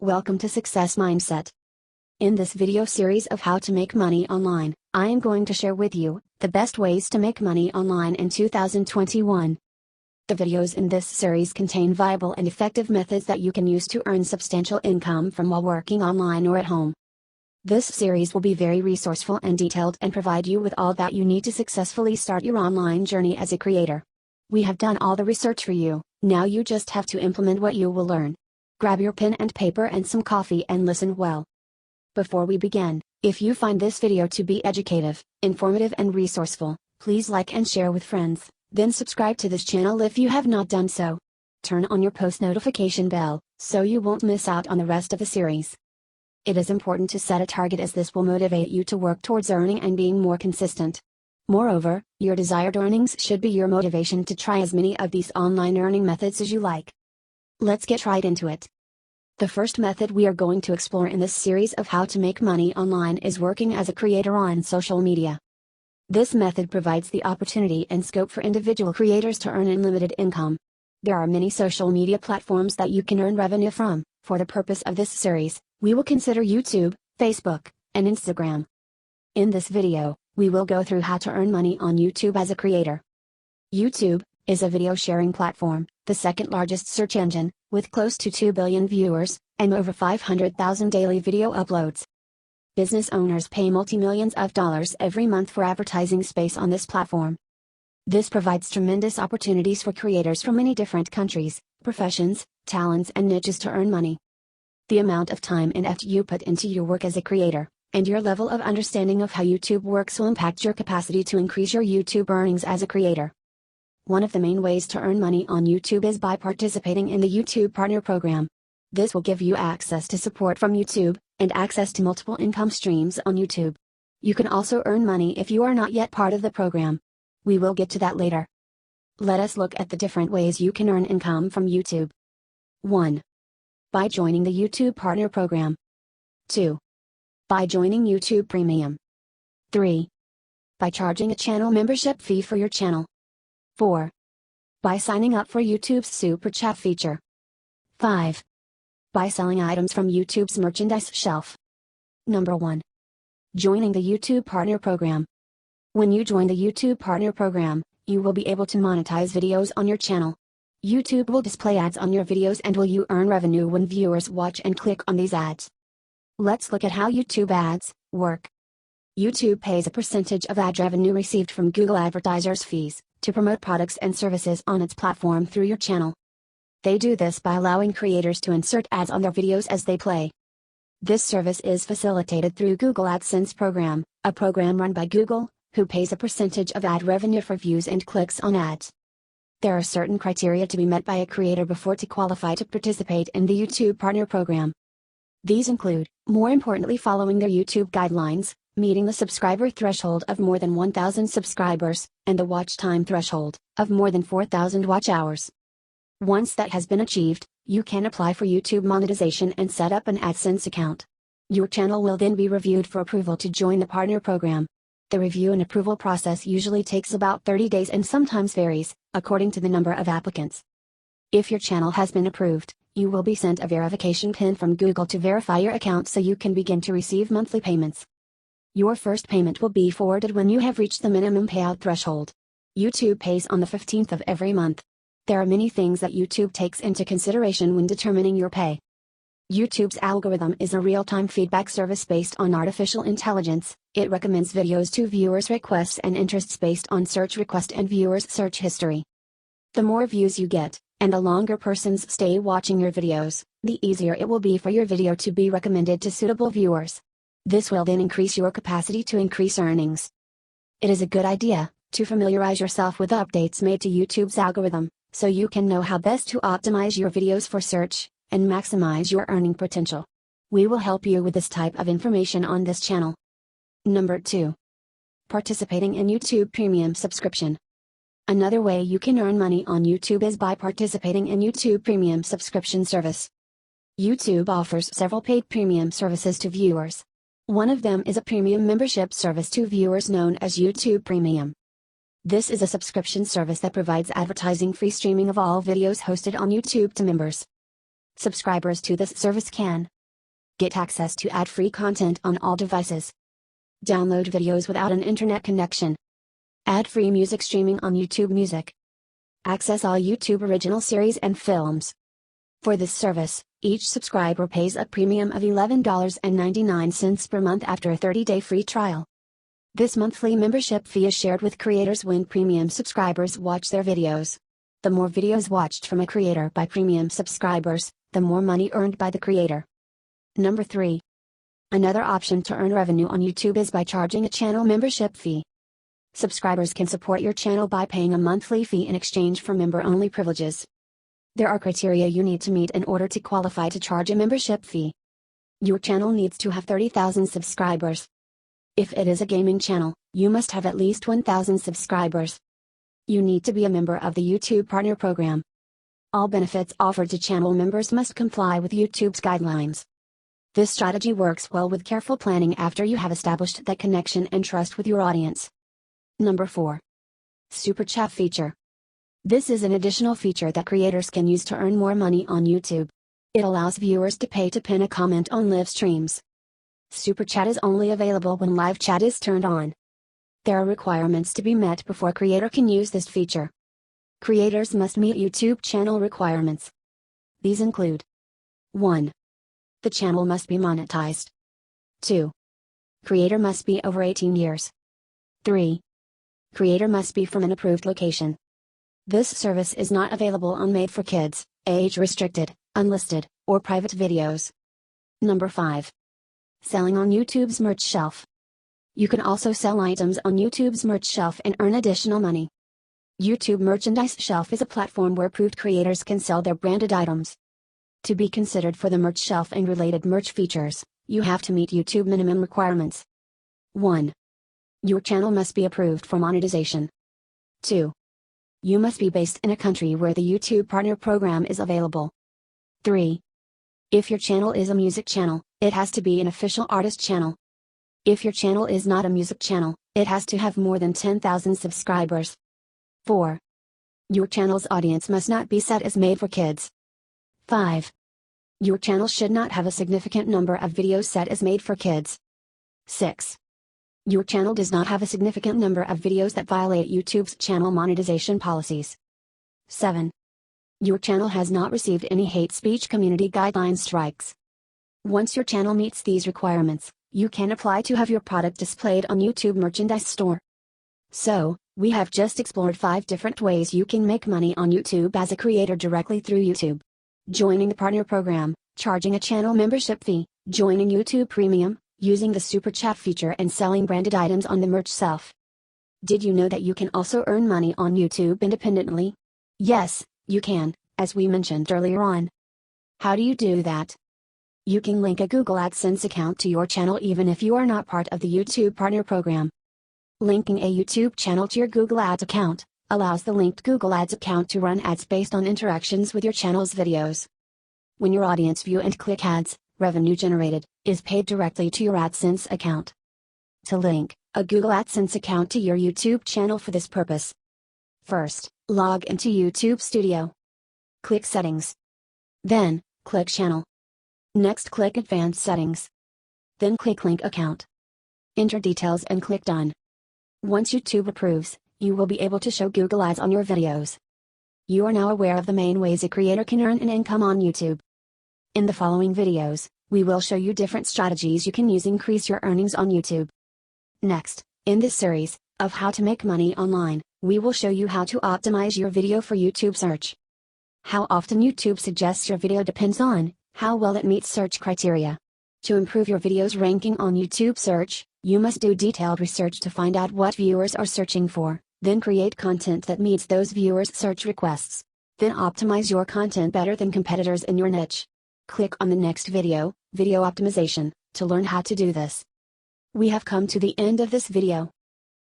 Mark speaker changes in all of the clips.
Speaker 1: Welcome to Success Mindset. In this video series of how to make money online, I am going to share with you the best ways to make money online in 2021. The videos in this series contain viable and effective methods that you can use to earn substantial income from while working online or at home. This series will be very resourceful and detailed and provide you with all that you need to successfully start your online journey as a creator. We have done all the research for you, now you just have to implement what you will learn. Grab your pen and paper and some coffee and listen well. Before we begin, if you find this video to be educative, informative and resourceful, please like and share with friends, then subscribe to this channel if you have not done so. Turn on your post notification bell, so you won't miss out on the rest of the series. It is important to set a target as this will motivate you to work towards earning and being more consistent. Moreover, your desired earnings should be your motivation to try as many of these online earning methods as you like. Let's get right into it. The first method we are going to explore in this series of how to make money online is working as a creator on social media. This method provides the opportunity and scope for individual creators to earn unlimited income. There are many social media platforms that you can earn revenue from. For the purpose of this series, we will consider YouTube, Facebook, and Instagram. In this video, we will go through how to earn money on YouTube as a creator. YouTube is a video sharing platform, the second largest search engine, with close to 2 billion viewers, and over 500,000 daily video uploads. Business owners pay multi-millions of dollars every month for advertising space on this platform. This provides tremendous opportunities for creators from many different countries, professions, talents and niches to earn money. The amount of time and effort you put into your work as a creator, and your level of understanding of how YouTube works will impact your capacity to increase your YouTube earnings as a creator. One of the main ways to earn money on YouTube is by participating in the YouTube Partner Program. This will give you access to support from YouTube, and access to multiple income streams on YouTube. You can also earn money if you are not yet part of the program. We will get to that later. Let us look at the different ways you can earn income from YouTube. 1. By joining the YouTube Partner Program. 2. By joining YouTube Premium. 3. By charging a channel membership fee for your channel. 4. By signing up for YouTube's Super Chat feature. 5. By selling items from YouTube's merchandise shelf. Number 1. Joining the YouTube Partner Program. When you join the YouTube Partner Program, you will be able to monetize videos on your channel. YouTube will display ads on your videos and will you earn revenue when viewers watch and click on these ads. Let's look at how YouTube ads work. YouTube pays a percentage of ad revenue received from Google advertisers' fees to promote products and services on its platform through your channel. They do this by allowing creators to insert ads on their videos as they play. This service is facilitated through Google AdSense program, a program run by Google, who pays a percentage of ad revenue for views and clicks on ads. There are certain criteria to be met by a creator before to qualify to participate in the YouTube Partner Program. These include, more importantly, following their YouTube guidelines, meeting the subscriber threshold of more than 1,000 subscribers, and the watch time threshold of more than 4,000 watch hours. Once that has been achieved, you can apply for YouTube monetization and set up an AdSense account. Your channel will then be reviewed for approval to join the partner program. The review and approval process usually takes about 30 days and sometimes varies, according to the number of applicants. If your channel has been approved, you will be sent a verification PIN from Google to verify your account so you can begin to receive monthly payments. Your first payment will be forwarded when you have reached the minimum payout threshold. YouTube pays on the 15th of every month. There are many things that YouTube takes into consideration when determining your pay. YouTube's algorithm is a real-time feedback service based on artificial intelligence. It recommends videos to viewers' requests and interests based on search request and viewers' search history. The more views you get, and the longer persons stay watching your videos, the easier it will be for your video to be recommended to suitable viewers. This will then increase your capacity to increase earnings. It is a good idea to familiarize yourself with updates made to YouTube's algorithm, so you can know how best to optimize your videos for search, and maximize your earning potential. We will help you with this type of information on this channel. Number 2. Participating in YouTube Premium subscription. Another way you can earn money on YouTube is by participating in YouTube Premium subscription service. YouTube offers several paid premium services to viewers. One of them is a premium membership service to viewers known as YouTube Premium. This is a subscription service that provides advertising-free streaming of all videos hosted on YouTube to members. Subscribers to this service can get access to ad-free content on all devices, download videos without an internet connection, ad-free music streaming on YouTube Music, access all YouTube original series and films. For this service, each subscriber pays a premium of $11.99 per month after a 30-day free trial. This monthly membership fee is shared with creators when premium subscribers watch their videos. The more videos watched from a creator by premium subscribers, the more money earned by the creator. Number 3. Another option to earn revenue on YouTube is by charging a channel membership fee. Subscribers can support your channel by paying a monthly fee in exchange for member-only privileges. There are criteria you need to meet in order to qualify to charge a membership fee. Your channel needs to have 30,000 subscribers. If it is a gaming channel, you must have at least 1,000 subscribers. You need to be a member of the YouTube Partner Program. All benefits offered to channel members must comply with YouTube's guidelines. This strategy works well with careful planning after you have established that connection and trust with your audience. Number 4. Super Chat feature. This is an additional feature that creators can use to earn more money on YouTube. It allows viewers to pay to pin a comment on live streams. Super Chat is only available when live chat is turned on. There are requirements to be met before a creator can use this feature. Creators must meet YouTube channel requirements. These include: 1. The channel must be monetized. 2. Creator must be over 18 years. 3. Creator must be from an approved location. This service is not available on Made for Kids, age-restricted, unlisted, or private videos. Number 5. Selling on YouTube's merch shelf. You can also sell items on YouTube's merch shelf and earn additional money. YouTube Merchandise Shelf is a platform where approved creators can sell their branded items. To be considered for the merch shelf and related merch features, you have to meet YouTube minimum requirements. 1. Your channel must be approved for monetization. 2. You must be based in a country where the YouTube Partner Program is available. 3. If your channel is a music channel, it has to be an official artist channel. If your channel is not a music channel, it has to have more than 10,000 subscribers. 4. Your channel's audience must not be set as made for kids. 5. Your channel should not have a significant number of videos set as made for kids. 6. Your channel does not have a significant number of videos that violate YouTube's channel monetization policies. 7. Your channel has not received any hate speech community guideline strikes. Once your channel meets these requirements, you can apply to have your product displayed on YouTube Merchandise Store. So, we have just explored 5 different ways you can make money on YouTube as a creator directly through YouTube. Joining the Partner Program, charging a channel membership fee, joining YouTube Premium, using the Super Chat feature and selling branded items on the merch shelf. Did you know that you can also earn money on YouTube independently? Yes, you can, as we mentioned earlier on. How do you do that? You can link a Google AdSense account to your channel even if you are not part of the YouTube Partner Program. Linking a YouTube channel to your Google Ads account allows the linked Google Ads account to run ads based on interactions with your channel's videos. When your audience view and click ads, revenue generated is paid directly to your AdSense account. To link a Google AdSense account to your YouTube channel for this purpose, first, log into YouTube Studio. Click Settings. Then, click Channel. Next, click Advanced Settings. Then click Link Account. Enter details and click Done. Once YouTube approves, you will be able to show Google Ads on your videos. You are now aware of the main ways a creator can earn an income on YouTube. In the following videos, we will show you different strategies you can use to increase your earnings on YouTube. Next, in this series of how to make money online, we will show you how to optimize your video for YouTube search. How often YouTube suggests your video depends on how well it meets search criteria. To improve your video's ranking on YouTube search, you must do detailed research to find out what viewers are searching for, then create content that meets those viewers' search requests. Then optimize your content better than competitors in your niche. Click on the next video, Video Optimization, to learn how to do this. We have come to the end of this video.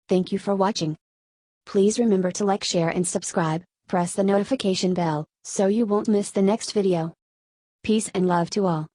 Speaker 1: Thank you for watching. Please remember to like, share and subscribe, press the notification bell, so you won't miss the next video. Peace and love to all.